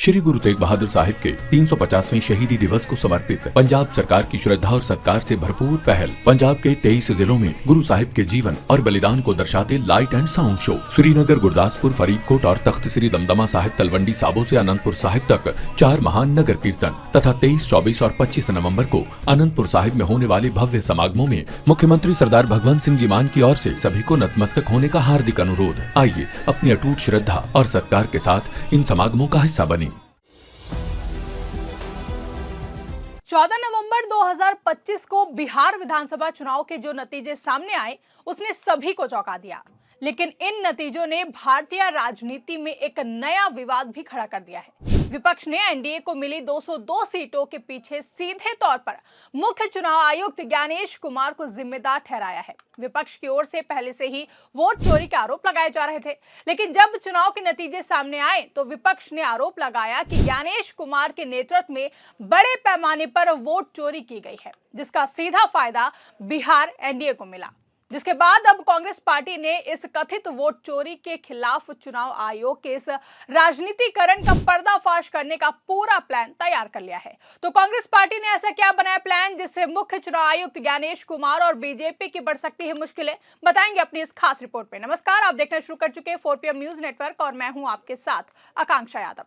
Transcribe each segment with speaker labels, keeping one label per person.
Speaker 1: श्री गुरु तेग बहादुर साहिब के 350वें शहीदी दिवस को समर्पित पंजाब सरकार की श्रद्धा और सत्कार से भरपूर पहल। पंजाब के 23 जिलों में गुरु साहिब के जीवन और बलिदान को दर्शाते light and sound show Srinagar, Gurdaspur, Faridkot और तख्त श्री दमदमा साहिब, तलवंडी साबो से अनंतपुर साहिब तक 4 महान नगर कीर्तन तथा 23, 24 और 25 नवम्बर को अनंतपुर साहिब में होने वाले भव्य समागमों में मुख्यमंत्री सरदार भगवंत सिंह जी मान की ओर से सभी को नतमस्तक होने का हार्दिक अनुरोध। आइए अपनी अटूट श्रद्धा और सत्कार के साथ इन समागमों का हिस्सा बने।
Speaker 2: 14 नवंबर 2025 को बिहार विधानसभा चुनाव के जो नतीजे सामने आए उसने सभी को चौंका दिया, लेकिन इन नतीजों ने भारतीय राजनीति में एक नया विवाद भी खड़ा कर दिया है। विपक्ष ने एनडीए को मिली 202 सीटों के पीछे सीधे तौर पर मुख्य चुनाव आयुक्त ज्ञानेश कुमार को जिम्मेदार ठहराया है। विपक्ष की ओर से पहले से ही वोट चोरी के आरोप लगाए जा रहे थे, लेकिन जब चुनाव के नतीजे सामने आए तो विपक्ष ने आरोप लगाया कि ज्ञानेश कुमार के नेतृत्व में बड़े पैमाने पर वोट चोरी की गई है, जिसका सीधा फायदा बिहार एनडीए को मिला। जिसके बाद अब कांग्रेस पार्टी ने इस कथित वोट चोरी के खिलाफ चुनाव आयोग के इस राजनीतिकरण का पर्दाफाश करने का पूरा प्लान तैयार कर लिया है। तो कांग्रेस पार्टी ने ऐसा क्या बनाया प्लान जिससे मुख्य चुनाव आयुक्त ज्ञानेश कुमार और बीजेपी की बढ़ सकती है मुश्किलें, बताएंगे अपनी इस खास रिपोर्ट में। नमस्कार, आप देखना शुरू कर चुके हैं 4PM न्यूज नेटवर्क और मैं हूं आपके साथ आकांक्षा यादव।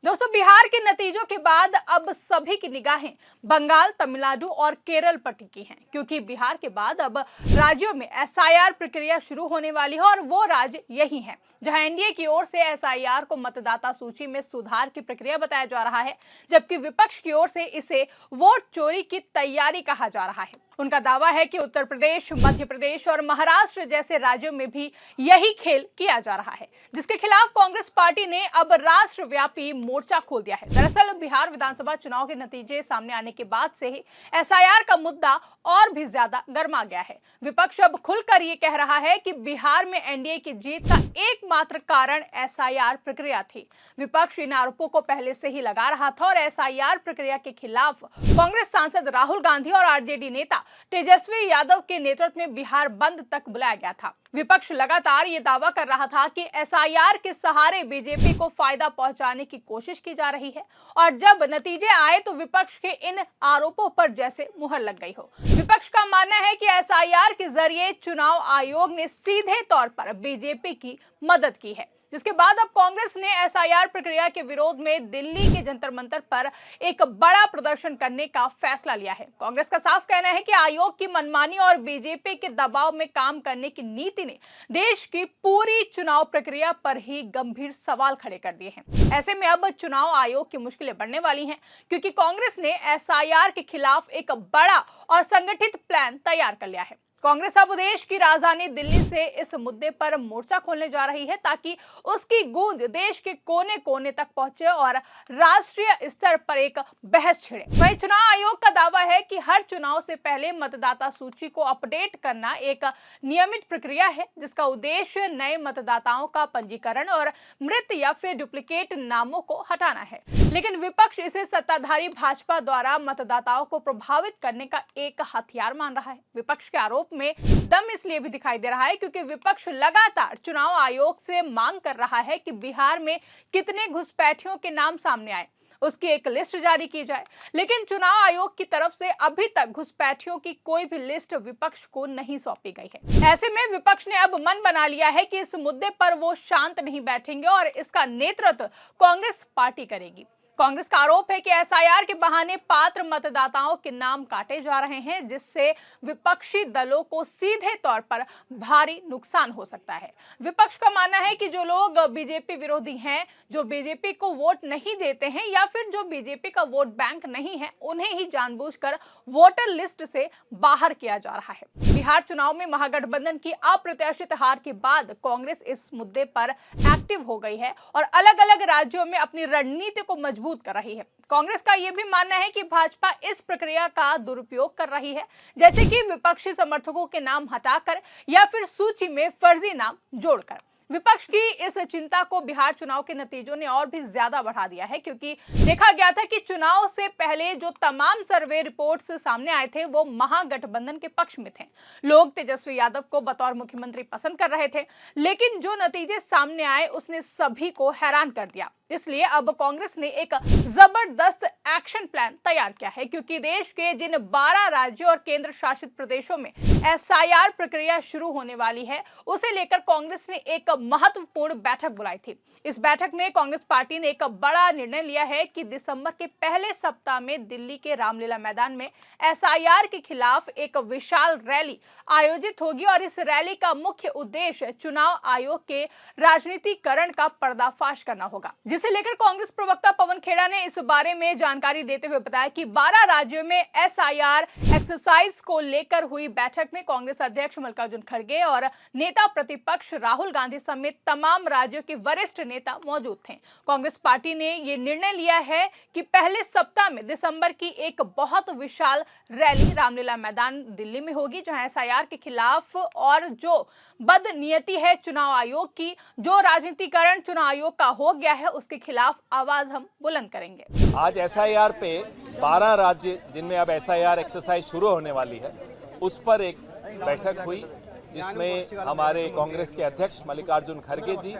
Speaker 2: दोस्तों, बिहार के नतीजों के बाद अब सभी की निगाहें बंगाल, तमिलनाडु और केरल पर टिकी हैं, क्योंकि बिहार के बाद अब राज्यों में एसआईआर प्रक्रिया शुरू होने वाली है और वो राज्य यही हैं जहां एनडीए की ओर से एसआईआर को मतदाता सूची में सुधार की प्रक्रिया बताया जा रहा है, जबकि विपक्ष की ओर से इसे वोट चोरी की तैयारी कहा जा रहा है। उनका दावा है कि उत्तर प्रदेश, मध्य प्रदेश और महाराष्ट्र जैसे राज्यों में भी यही खेल किया जा रहा है, जिसके खिलाफ कांग्रेस पार्टी ने अब राष्ट्रव्यापी मोर्चा खोल दिया है। दरअसल बिहार विधानसभा चुनाव के नतीजे सामने आने के बाद से ही एसआईआर का मुद्दा और भी ज्यादा गर्मा गया है। विपक्ष अब खुलकर ये कह रहा है कि बिहार में एनडीए की जीत का एकमात्र कारण एसआईआर प्रक्रिया थी। विपक्ष इन आरोपों को पहले से ही लगा रहा था और एसआईआर प्रक्रिया के खिलाफ कांग्रेस सांसद राहुल गांधी और आरजेडी नेता तेजस्वी यादव के नेतृत्व में बिहार बंद तक बुलाया गया था। विपक्ष लगातार ये दावा कर रहा था कि एसआईआर के सहारे बीजेपी को फायदा पहुंचाने की कोशिश की जा रही है, और जब नतीजे आए तो विपक्ष के इन आरोपों पर जैसे मुहर लग गई हो। विपक्ष का मानना है कि एसआईआर के जरिए चुनाव आयोग ने सीधे तौर पर बीजेपी की मदद की है, जिसके बाद अब कांग्रेस ने एसआईआर प्रक्रिया के विरोध में दिल्ली के जंतर मंतर पर एक बड़ा प्रदर्शन करने का फैसला लिया है। कांग्रेस का साफ कहना है कि आयोग की मनमानी और बीजेपी के दबाव में काम करने की नीति ने देश की पूरी चुनाव प्रक्रिया पर ही गंभीर सवाल खड़े कर दिए हैं। ऐसे में अब चुनाव आयोग की मुश्किलें बढ़ने वाली हैं, क्योंकि कांग्रेस ने एसआईआर के खिलाफ एक बड़ा और संगठित प्लान तैयार कर लिया है। कांग्रेस अब देश की राजधानी दिल्ली से इस मुद्दे पर मोर्चा खोलने जा रही है, ताकि उसकी गूंज देश के कोने कोने तक पहुंचे और राष्ट्रीय स्तर पर एक बहस छिड़े। वहीं चुनाव आयोग का दावा है कि हर चुनाव से पहले मतदाता सूची को अपडेट करना एक नियमित प्रक्रिया है, जिसका उद्देश्य नए मतदाताओं का पंजीकरण और मृत या फिर डुप्लीकेट नामों को हटाना है। लेकिन विपक्ष इसे सत्ताधारी भाजपा द्वारा मतदाताओं को प्रभावित करने का एक हथियार मान रहा है। विपक्ष के आरोप में दम इसलिए भी दिखाई दे रहा है क्योंकि विपक्ष लगातार चुनाव आयोग से मांग कर रहा है कि बिहार में कितने घुसपैठियों के नाम सामने आए, उसकी एक लिस्ट जारी की जाए। लेकिन चुनाव आयोग की तरफ से अभी तक घुसपैठियों की कोई भी लिस्ट विपक्ष को नहीं सौंपी गई है। ऐसे में विपक्ष ने अब मन बना लिया है कि इस मुद्दे पर वो शांत नहीं बैठेंगे और इसका नेतृत्व कांग्रेस पार्टी करेगी। कांग्रेस का आरोप है कि एसआईआर के बहाने पात्र मतदाताओं के नाम काटे जा रहे हैं, जिससे विपक्षी दलों को सीधे तौर पर भारी नुकसान हो सकता है। विपक्ष का मानना है कि जो लोग बीजेपी विरोधी हैं, जो बीजेपी को वोट नहीं देते हैं या फिर जो बीजेपी का वोट बैंक नहीं है, उन्हें ही जानबूझकर वोटर लिस्ट से बाहर किया जा रहा है। बिहार चुनाव में महागठबंधन की अप्रत्याशित हार के बाद कांग्रेस इस मुद्दे पर एक्टिव हो गई है और अलग अलग राज्यों में अपनी रणनीति को मजबूत कर रही है। कांग्रेस का यह भी मानना है कि भाजपा इस प्रक्रिया का दुरुपयोग कर रही है, जैसे कि विपक्षी समर्थकों के नाम हटाकर या फिर सूची में फर्जी नाम जोड़कर। विपक्ष की इस चिंता को बिहार चुनाव के नतीजों ने और भी ज्यादा बढ़ा दिया है, क्योंकि देखा गया था कि चुनाव से पहले जो तमाम सर्वे रिपोर्ट्स सामने आए थे वो महागठबंधन के पक्ष में थे। लोग तेजस्वी यादव को बतौर मुख्यमंत्री पसंद कर रहे थे, लेकिन जो नतीजे सामने आए उसने सभी को हैरान कर दिया। इसलिए अब कांग्रेस ने एक जबरदस्त एक्शन प्लान तैयार किया है, क्योंकि देश के जिन 12 राज्यों और केंद्र शासित प्रदेशों में एसआईआर प्रक्रिया शुरू होने वाली है, उसे लेकर कांग्रेस ने एक महत्वपूर्ण बैठक बुलाई थी। इस बैठक में कांग्रेस पार्टी ने एक बड़ा निर्णय लिया है कि दिसंबर के पहले सप्ताह में दिल्ली के रामलीला मैदान में एसआईआर के खिलाफ एक विशाल रैली आयोजित होगी और इस रैली का मुख्य उद्देश्य चुनाव आयोग के राजनीतिकरण का पर्दाफाश करना होगा, जिसे लेकर कांग्रेस प्रवक्ता पवन खेड़ा ने इस बारे में जानकारी देते हुए बताया कि 12 राज्यों में एसआईआर एक्सरसाइज को लेकर हुई बैठक में कांग्रेस अध्यक्ष मल्लिकार्जुन खड़गे और नेता प्रतिपक्ष राहुल गांधी समेत तमाम राज्यों के वरिष्ठ नेता मौजूद थे। कांग्रेस पार्टी ने ये निर्णय लिया है कि पहले सप्ताह में दिसंबर की एक बहुत विशाल रैली रामलीला मैदान दिल्ली में होगी, जहां एसआईआर के खिलाफ और जो बदनीयती है चुनाव आयोग की, जो राजनीतिकरण चुनाव आयोग का हो गया है, उसके खिलाफ आवाज हम बुलंद करेंगे।
Speaker 3: आज एसआईआर पे 12 राज्य जिनमें अब एसआईआर एक्सरसाइज शुरू होने वाली है, उस पर एक बैठक हुई जिसमें हमारे कांग्रेस के अध्यक्ष मल्लिकार्जुन खड़गे जी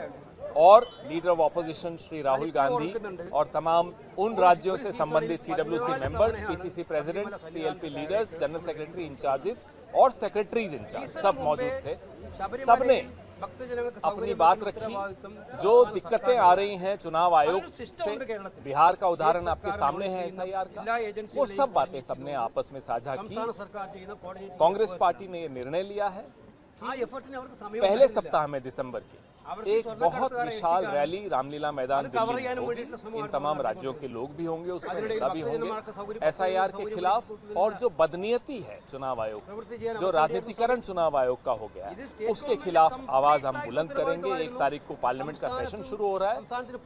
Speaker 3: और leader of opposition Shri Rahul Gandhi और तमाम उन राज्यों से संबंधित CWC members, PCC presidents, CLP leaders, general secretary incharges और सेक्रेटरीज इंचार्ज सब मौजूद थे। सबने अपनी बात रखी। जो दिक्कतें आ रही हैं चुनाव आयोग से, बिहार का उदाहरण आपके सामने है एसआईआर का, वो सब बातें सबने आपस में साझा की। कांग्रेस पार्टी ने ये निर्णय लिया है कि पहले सप्ताह में दिसंबर के एक बहुत विशाल रैली रामलीला मैदान दिल्ली में होगी। इन तमाम राज्यों के लोग भी होंगे, उसमें नेता भी होंगे। एसआईआर के खिलाफ और जो बदनीयती है चुनाव आयोग, जो राजनीतिकरण चुनाव आयोग का हो गया है, उसके खिलाफ आवाज हम बुलंद करेंगे। 1 तारीख को पार्लियामेंट का सेशन शुरू हो रहा है,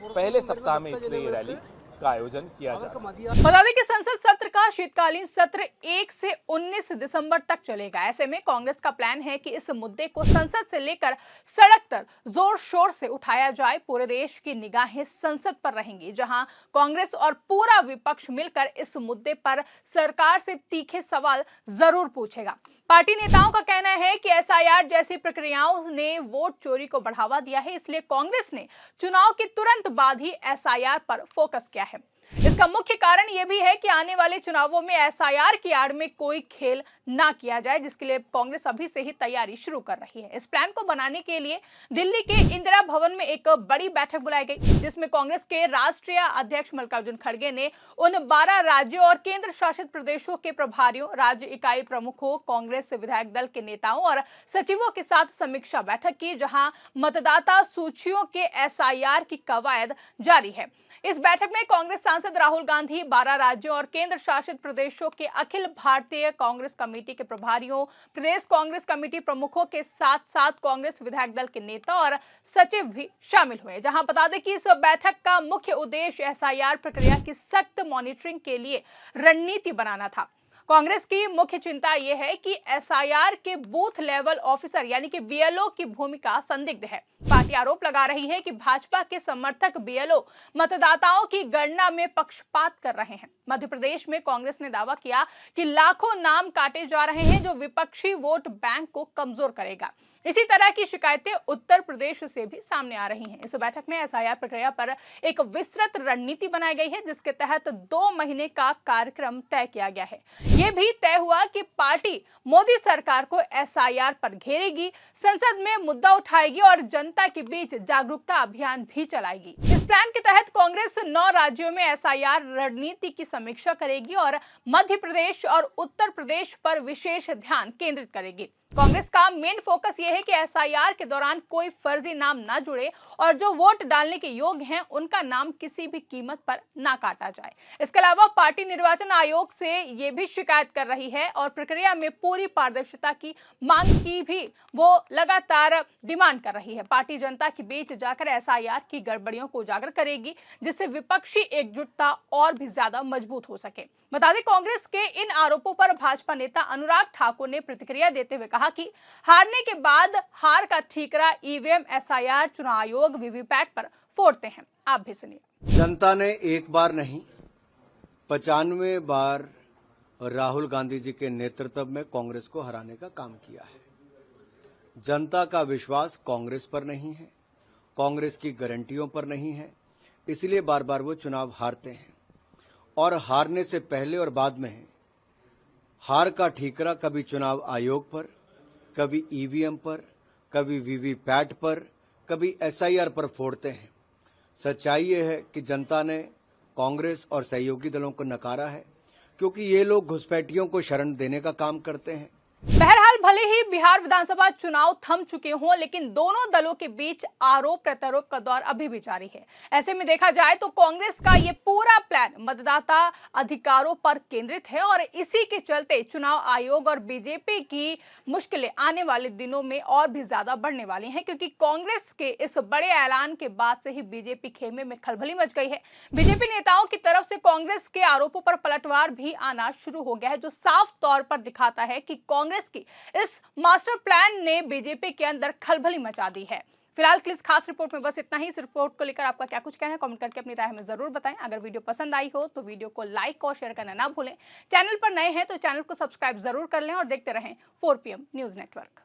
Speaker 3: पहले सप्ताह में इसलिए ये रैली का आयोजन किया जा रहा है।
Speaker 2: बता दें कि संसद सत्र का शीतकालीन सत्र 1 से 19 दिसंबर तक चलेगा। ऐसे में कांग्रेस का प्लान है कि इस मुद्दे को संसद से लेकर सड़क तक जोर शोर से उठाया जाए। पूरे देश की निगाहें संसद पर रहेंगी, जहां कांग्रेस और पूरा विपक्ष मिलकर इस मुद्दे पर सरकार से तीखे सवाल जरूर पूछेगा। पार्टी नेताओं का कहना है कि एसआईआर जैसी प्रक्रियाओं ने वोट चोरी को बढ़ावा दिया है, इसलिए कांग्रेस ने चुनाव के तुरंत बाद ही एसआईआर पर फोकस किया है। इसका मुख्य कारण यह भी है कि आने वाले चुनावों में एसआईआर की आड़ में कोई खेल ना किया जाए, जिसके लिए कांग्रेस अभी से ही तैयारी शुरू कर रही है। इस प्लान को बनाने के लिए दिल्ली के इंदिरा भवन में एक बड़ी बैठक बुलाई गई, जिसमें कांग्रेस के राष्ट्रीय अध्यक्ष मल्लिकार्जुन खड़गे ने उन 12 राज्यों और केंद्र शासित प्रदेशों के प्रभारियों, राज्य इकाई प्रमुखों, कांग्रेस विधायक दल के नेताओं और सचिवों के साथ समीक्षा बैठक की, जहां मतदाता सूचियों के एसआईआर की कवायद जारी है। इस बैठक में कांग्रेस सांसद राहुल गांधी, 12 राज्यों और केंद्र शासित प्रदेशों के अखिल भारतीय कांग्रेस कमेटी के प्रभारियों, प्रदेश कांग्रेस कमेटी प्रमुखों के साथ साथ कांग्रेस विधायक दल के नेता और सचिव भी शामिल हुए। जहां बता दें कि इस बैठक का मुख्य उद्देश्य एसआईआर प्रक्रिया की सख्त मॉनिटरिंग के लिए रणनीति बनाना था। कांग्रेस की मुख्य चिंता यह है कि एसआईआर के बूथ लेवल ऑफिसर यानी कि बीएलओ की भूमिका संदिग्ध है। पार्टी आरोप लगा रही है कि भाजपा के समर्थक बीएलओ मतदाताओं की गणना में पक्षपात कर रहे हैं। मध्य प्रदेश में कांग्रेस ने दावा किया कि लाखों नाम काटे जा रहे हैं, जो विपक्षी वोट बैंक को कमजोर करेगा। इसी तरह की शिकायतें उत्तर प्रदेश से भी सामने आ रही हैं। इस बैठक में एसआईआर प्रक्रिया पर एक विस्तृत रणनीति बनाई गई है, जिसके तहत 2 महीने का कार्यक्रम तय किया गया है। यह भी तय हुआ कि पार्टी मोदी सरकार को एसआईआर पर घेरेगी, संसद में मुद्दा उठाएगी और जनता के बीच जागरूकता अभियान भी चलाएगी। इस प्लान के तहत कांग्रेस 9 राज्यों में एसआईआर रणनीति की समीक्षा करेगी और मध्य प्रदेश और उत्तर प्रदेश पर विशेष ध्यान केंद्रित करेगी। कांग्रेस का मेन फोकस यह है कि एसआईआर के दौरान कोई फर्जी नाम ना जुड़े और जो वोट डालने के योग्य हैं उनका नाम किसी भी कीमत पर ना काटा जाए। इसके अलावा पार्टी निर्वाचन आयोग से ये भी शिकायत कर रही है और प्रक्रिया में पूरी पारदर्शिता की मांग की भी वो लगातार डिमांड कर रही है। पार्टी जनता के बीच जाकर एसआईआर की गड़बड़ियों को उजागर करेगी, जिससे विपक्षी एकजुटता और भी ज्यादा मजबूत हो सके। बता दें, कांग्रेस के इन आरोपों पर भाजपा नेता अनुराग ठाकुर ने प्रतिक्रिया देते हुए कहा कहा कि हारने के बाद हार का ठीकरा ईवीएम, एसआईआर, चुनाव आयोग, वीवीपैट पर फोड़ते हैं। आप भी सुनिए।
Speaker 4: जनता ने एक बार नहीं 95 बार राहुल गांधी जी के नेतृत्व में कांग्रेस को हराने का काम किया है। जनता का विश्वास कांग्रेस पर नहीं है, कांग्रेस की गारंटियों पर नहीं है, इसलिए बार बार वो चुनाव हारते हैं और हारने से पहले और बाद में है। हार का ठीकरा कभी चुनाव आयोग पर, कभी ईवीएम पर, कभी वीवीपैट पर, कभी एसआईआर पर फोड़ते हैं। सच्चाई ये है कि जनता ने कांग्रेस और सहयोगी दलों को नकारा है, क्योंकि ये लोग घुसपैठियों को शरण देने का काम करते हैं।
Speaker 2: बहरहाल भले ही बिहार विधानसभा चुनाव थम चुके हों, लेकिन दोनों दलों के बीच आरोप प्रत्यारोप का दौर अभी भी जारी है। ऐसे में देखा जाए तो कांग्रेस का ये पूरा प्लान मतदाता अधिकारों पर केंद्रित है और इसी के चलते चुनाव आयोग और बीजेपी की मुश्किलें आने वाले दिनों में और भी ज्यादा बढ़ने वाली हैं, क्योंकि कांग्रेस के इस बड़े ऐलान के बाद से ही बीजेपी खेमे में खलबली मच गई है। बीजेपी नेताओं की तरफ से कांग्रेस के आरोपों पर पलटवार भी आना शुरू हो गया है, जो साफ तौर पर दिखाता है कि कांग्रेस की इस मास्टर प्लान ने बीजेपी के अंदर खलबली मचा दी है। फिलहाल की इस खास रिपोर्ट में बस इतना ही। इस रिपोर्ट को लेकर आपका क्या कुछ कहना है, कमेंट करके अपनी राय हमें जरूर बताएं। अगर वीडियो पसंद आई हो तो वीडियो को लाइक और शेयर करना ना भूलें। चैनल पर नए हैं तो चैनल को सब्सक्राइब जरूर कर लें और देखते रहें 4 PM न्यूज नेटवर्क।